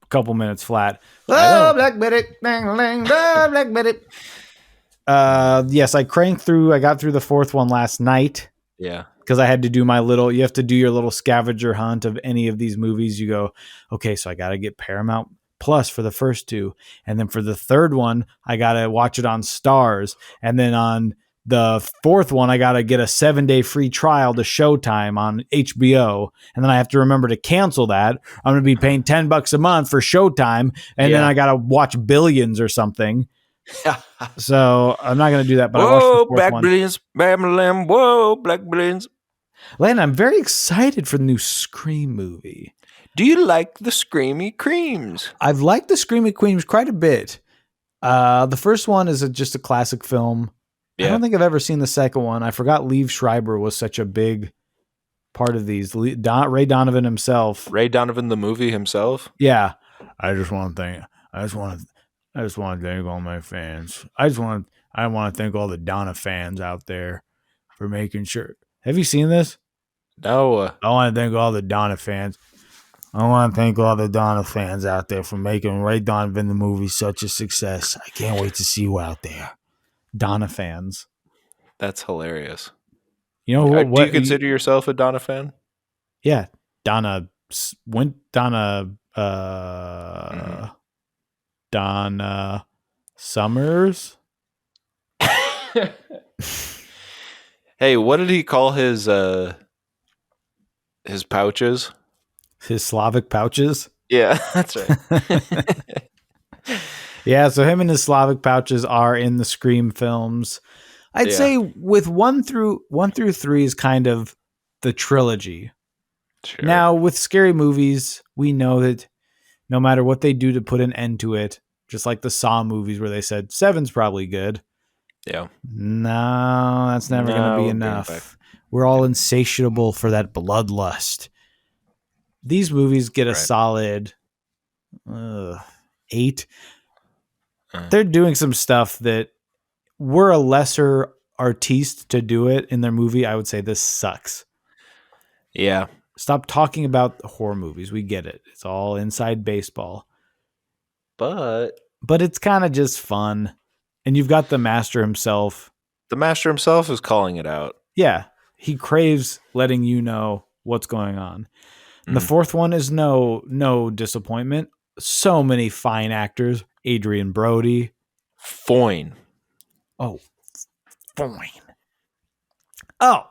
a couple minutes flat. Oh, Black Betty, Black Betty. Yes, I cranked through. I got through the 4th one last night. Yeah. Because I had to do you have to do your little scavenger hunt of any of these movies. You go, okay, so I got to get Paramount Plus for the first 2. And then for the 3rd one, I got to watch it on Stars. And then on the 4th one, I got to get a 7-day free trial to Showtime on HBO. And then I have to remember to cancel that. I'm going to be paying $10 a month for Showtime. And then I got to watch Billions or something. So I'm not going to do that. But I watched the 4th Black one. Billions, Bam, whoa, Black Billions. Landon, I'm very excited for the new Scream movie. Do you like the Screamy Creams? I've liked the Screamy Queens quite a bit. The first one is just a classic film. Yeah. I don't think I've ever seen the second one. I forgot Liev Schreiber was such a big part of these. Ray Donovan himself. Ray Donovan, the movie himself? Yeah. I want to thank all my fans. I want to thank all the Donna fans out there for making sure. Have you seen this? No. I want to thank all the Donna fans. I want to thank all the Donna fans out there for making Ray Donovan the movie such a success. I can't wait to see you out there. Donna fans. That's hilarious. You know what? Do you consider yourself a Donna fan? Yeah. Donna Summers. Hey, what did he call his pouches? His Slavic pouches? Yeah, that's right. Yeah, so him and his Slavic pouches are in the Scream films. I'd say with 1 through 3 is kind of the trilogy. Sure. Now, with scary movies, we know that no matter what they do to put an end to it, just like the Saw movies where they said 7's probably good. Yeah. No, that's never going to be enough. We're all insatiable for that bloodlust. These movies get a solid 8. They're doing some stuff that were a lesser artiste to do it in their movie. I would say this sucks. Yeah. Stop talking about horror movies. We get it. It's all inside baseball. But it's kind of just fun. And you've got the master himself The master himself is calling it out. Yeah, he craves letting you know what's going on. And the fourth one is no disappointment. So many fine actors. Adrian Brody. Foyne. Oh, Foyne. Oh,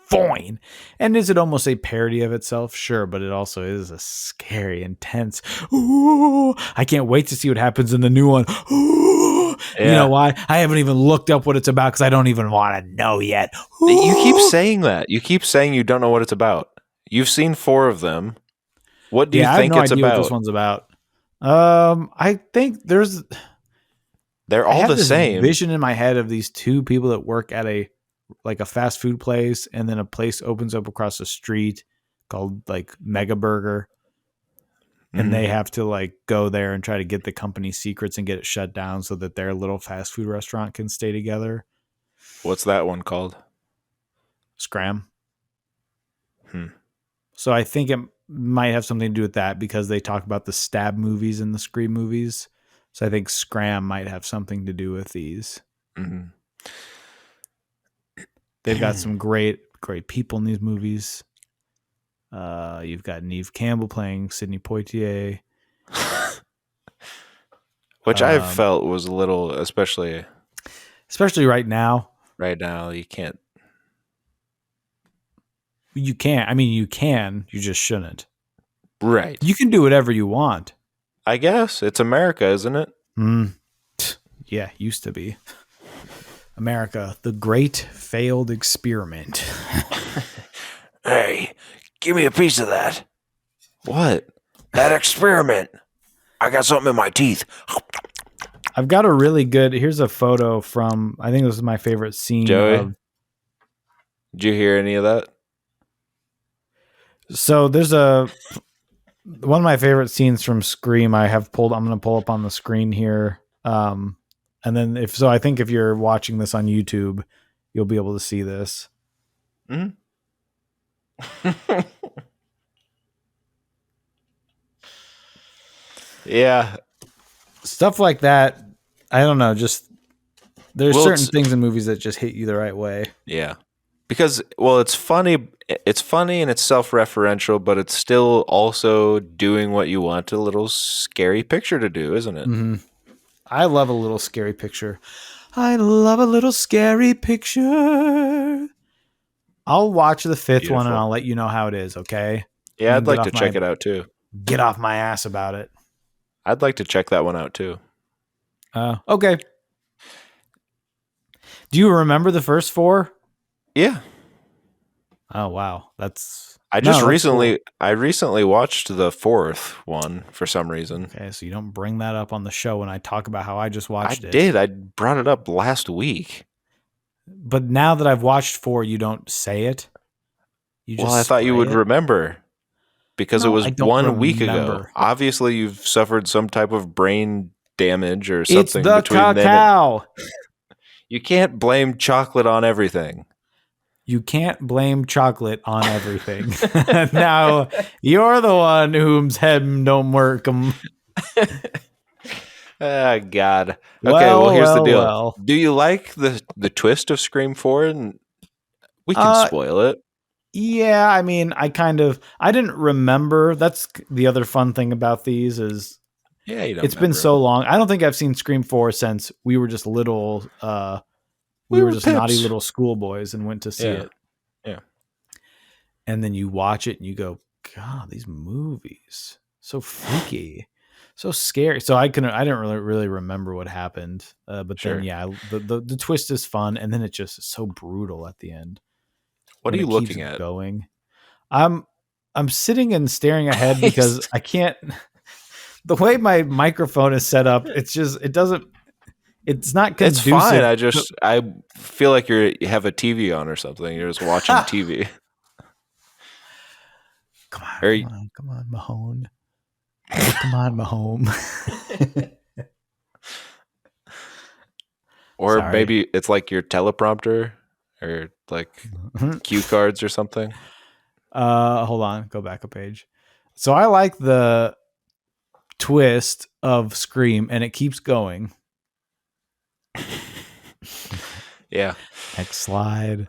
Foyne. And is it almost a parody of itself? Sure, but it also is a scary, intense. Ooh, I can't wait to see what happens in the new one. Ooh. Yeah. You know why? I haven't even looked up what it's about because I don't even want to know yet. Ooh. You keep saying that. You keep saying you don't know what it's about. You've seen 4 of them. What do you think I have no it's idea about? what this one's about. I think They're all the same. Vision in my head of these two people that work at a fast food place, and then a place opens up across the street called like Mega Burger, and they have to like go there and try to get the company secrets and get it shut down so that their little fast food restaurant can stay together. What's that one called? Scram. So I think it might have something to do with that because they talk about the stab movies and the Scream movies. So I think Scram might have something to do with these. Mm-hmm. They've got some great people in these movies. You've got Neve Campbell playing Sidney Poitier. Which I felt was a little, especially right now. Right now, you can't. You can't. I mean, you can. You just shouldn't. Right. You can do whatever you want. I guess. It's America, isn't it? Yeah, used to be. America, the great failed experiment. Hey, give me a piece of that. What? That experiment. I got something in my teeth. I've got a really good. Here's a photo from. I think this is my favorite scene. Joey, did you hear any of that? So there's one of my favorite scenes from Scream. I'm going to pull up on the screen here. And then I think if you're watching this on YouTube, you'll be able to see this. Mm-hmm. Yeah. Stuff like that. I don't know. Just there's certain things in movies that just hit you the right way. Yeah. Because, it's funny. It's funny and it's self-referential, but it's still also doing what you want a little scary picture to do, isn't it? Mm-hmm. I love a little scary picture. I love a little scary picture. I'll watch the fifth one and I'll let you know how it is, okay? Yeah, I'd like to check it out too. Get off my ass about it. I'd like to check that one out too. Okay. Do you remember the first 4? Yeah. Oh wow, I recently watched the 4th one for some reason. Okay, so you don't bring that up on the show when I talk about how I just watched it. I did. I brought it up last week. But now that I've watched 4, you don't say it. You just I thought you would remember because it was 1 week ago. Obviously, you've suffered some type of brain damage or something. It's the cacao. You can't blame chocolate on everything. You can't blame chocolate on everything. Now, you're the one whom's head don't work. Oh, God. Okay, here's the deal. Do you like the twist of Scream 4? And we can spoil it. Yeah, I mean, I didn't remember. That's the other fun thing about these is it's been so long. I don't think I've seen Scream 4 since we were just little we were just pips. Naughty little schoolboys and went to see it. Yeah. And then you watch it and you go, God, these movies, so freaky, so scary. So I didn't really remember what happened. But then, the twist is fun. And then it just is so brutal at the end. What are you looking at? I'm sitting and staring ahead because I can't, the way my microphone is set up, it's not conducive. It's fine. I feel like you have a TV on or something. You're just watching TV. Come on, Mahone. Come on, Mahone. Or sorry. Maybe it's like your teleprompter or like cue cards or something. Hold on. Go back a page. So I like the twist of Scream and it keeps going. Yeah. Next slide.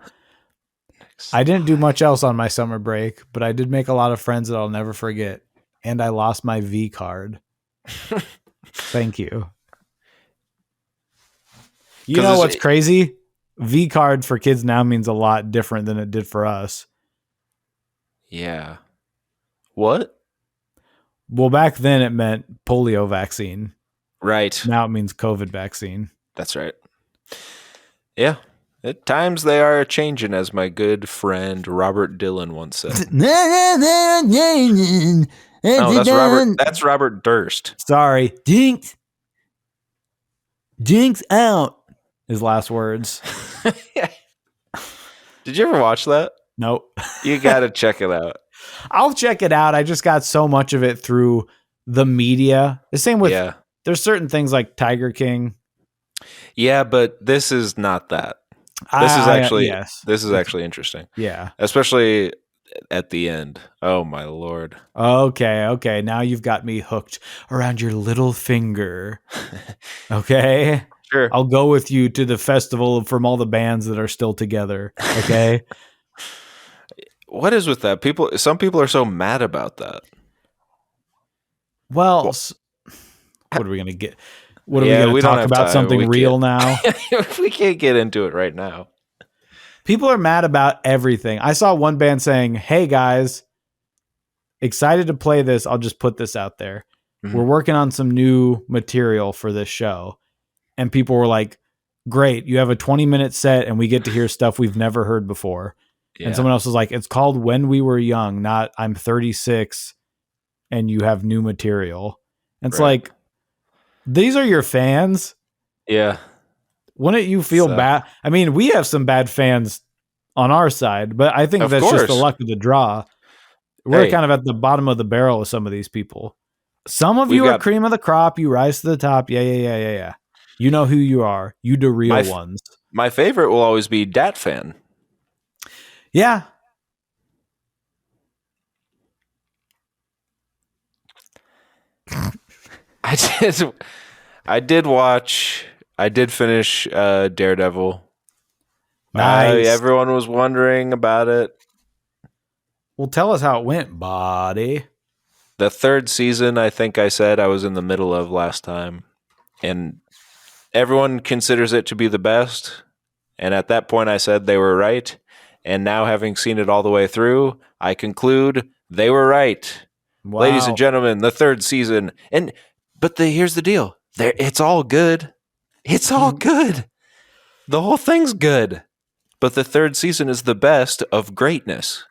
I didn't do much else on my summer break, but I did make a lot of friends that I'll never forget. And I lost my V card. Thank you. You know what's crazy? V card for kids now means a lot different than it did for us. Yeah. What? Well, back then it meant polio vaccine. Right. Now it means COVID vaccine. That's right. Yeah. At times they are changing, as my good friend Robert Dylan once said. Oh, that's Robert Durst. Sorry. Jinx out. His last words. Did you ever watch that? Nope. You got to check it out. I'll check it out. I just got so much of it through the media. The same with, there's certain things like Tiger King. Yeah, but this is not that. This is actually interesting. Yeah. Especially at the end. Oh my Lord. Okay. Now you've got me hooked around your little finger. Okay. Sure. I'll go with you to the festival from all the bands that are still together. Okay. What is with that? Some people are so mad about that. Well, what are we going to get? What are we going to talk about? Something real now? We can't get into it right now. People are mad about everything. I saw one band saying, "Hey guys, excited to play this. I'll just put this out there. Mm-hmm. We're working on some new material for this show." And people were like, "Great, you have a 20-minute set and we get to hear stuff we've never heard before." Yeah. And someone else was like, "It's called When We Were Young, not I'm 36 and you have new material." And it's like, these are your fans. Yeah. Wouldn't you feel bad? I mean, we have some bad fans on our side, but I think that's just the luck of the draw. We're kind of at the bottom of the barrel with some of these people. Some of you are cream of the crop. You rise to the top. Yeah. You know who you are. You the real ones. My favorite will always be Dat Fan. Yeah. I did finish Daredevil. Nice. Everyone was wondering about it. Well, tell us how it went, buddy. The third season, I think I said I was in the middle of last time. And everyone considers it to be the best. And at that point, I said they were right. And now, having seen it all the way through, I conclude they were right. Wow. Ladies and gentlemen, the third season. But here's the deal. It's all good. It's all good. The whole thing's good. But the third season is the best of greatness.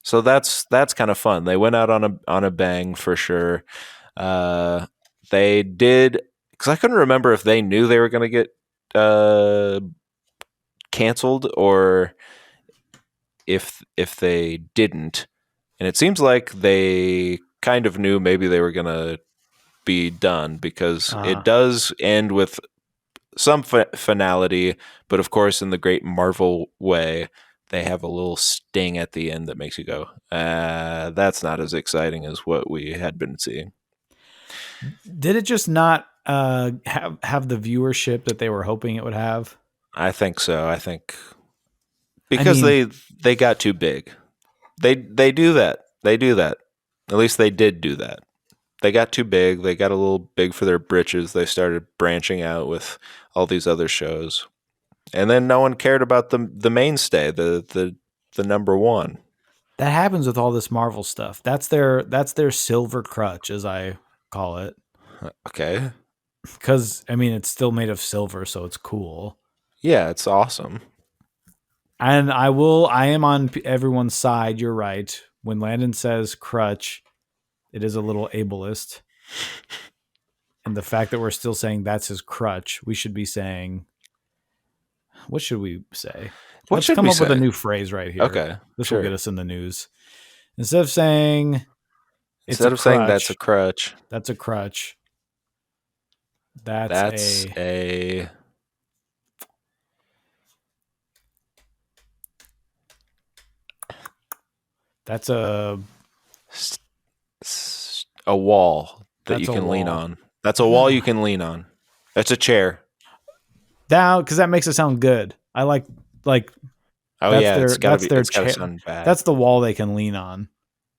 So that's kind of fun. They went out on a bang for sure. They did, because I couldn't remember if they knew they were going to get canceled or if they didn't. And it seems like they kind of knew maybe they were going to be done, because it does end with some finality, but of course in the great Marvel way, they have a little sting at the end that makes you go, that's not as exciting as what we had been seeing. Did it just not have the viewership that they were hoping it would have? I think so. I think because they got too big. They do that. They do that. At least they did do that. They got too big. They got a little big for their britches. They started branching out with all these other shows. And then no one cared about the mainstay, the number one. That happens with all this Marvel stuff. That's their silver crutch, as I call it. Okay. Because, I mean, it's still made of silver, so it's cool. Yeah, it's awesome. And I am on everyone's side. You're right. When Landon says crutch, it is a little ableist. And the fact that we're still saying that's his crutch, we should be saying, what should we say? Let's come up with a new phrase right here. Okay. This will get us in the news. Instead of saying that's a crutch. That's a crutch. That's a wall that you can lean on. That's a wall you can lean on. That's a chair. Down, because that makes it sound good. I like Oh that's yeah, their it's gotta that's be. their It's gotta cha- sound bad. that's the wall they can lean on.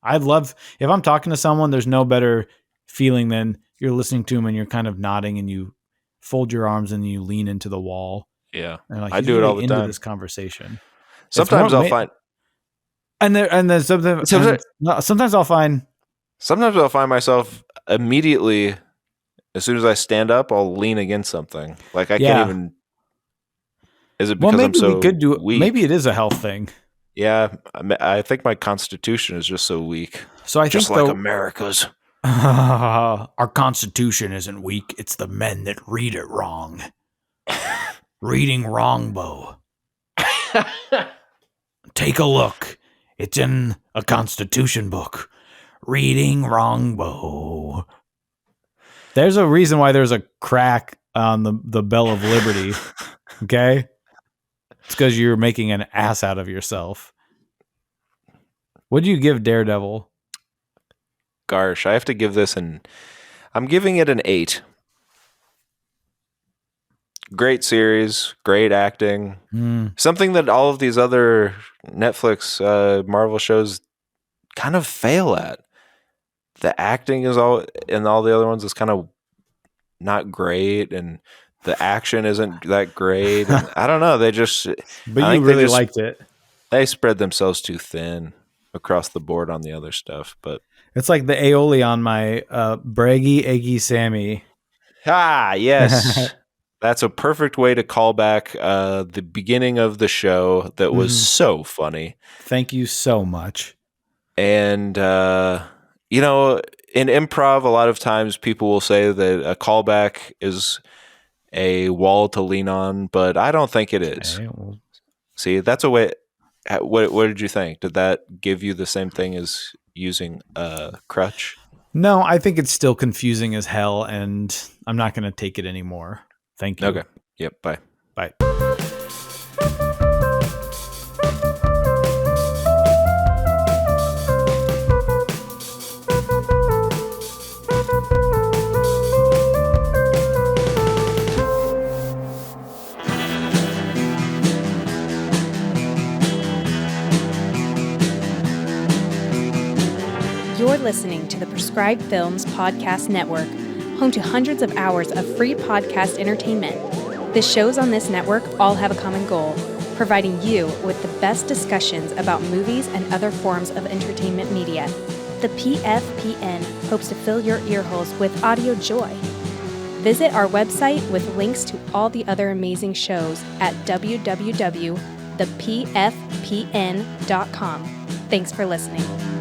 I'd love if I'm talking to someone, there's no better feeling than you're listening to them and you're kind of nodding and you fold your arms and you lean into the wall. Yeah, And like I he's do it all really the into time. this conversation. Sometimes I'll find. Sometimes I'll find. Sometimes I'll find myself immediately, as soon as I stand up, I'll lean against something. Like I can't even. Is it because I'm so weak? Maybe it is a health thing. Yeah, I think my constitution is just so weak. So I just think like America's. Our constitution isn't weak. It's the men that read it wrong. Reading wrong, Bo. Take a look. It's in a constitution book. Reading wrong, Bo. There's a reason why there's a crack on the Bell of Liberty. Okay? It's because you're making an ass out of yourself. What do you give Daredevil? Gosh, I have to give this I'm giving it an 8. Great series, great acting. Something that all of these other Netflix Marvel shows kind of fail at. The acting is all the other ones is kind of not great, and the action isn't that great. And I don't know. They just. But you really liked it. They spread themselves too thin across the board on the other stuff. But it's like the aioli on my braggy eggy Sammy. Ah, yes. That's a perfect way to call back the beginning of the show that was so funny. Thank you so much. And, in improv, a lot of times people will say that a callback is a wall to lean on, but I don't think it is. Okay, well. See, that's a way. What did you think? Did that give you the same thing as using a crutch? No, I think it's still confusing as hell, and I'm not going to take it anymore. Thank you. Okay. Yep. Bye. Bye. You're listening to the Prescribed Films Podcast Network, home to hundreds of hours of free podcast entertainment. The shows on this network all have a common goal, providing you with the best discussions about movies and other forms of entertainment media. The PFPN hopes to fill your earholes with audio joy. Visit our website with links to all the other amazing shows at www.thepfpn.com. Thanks for listening.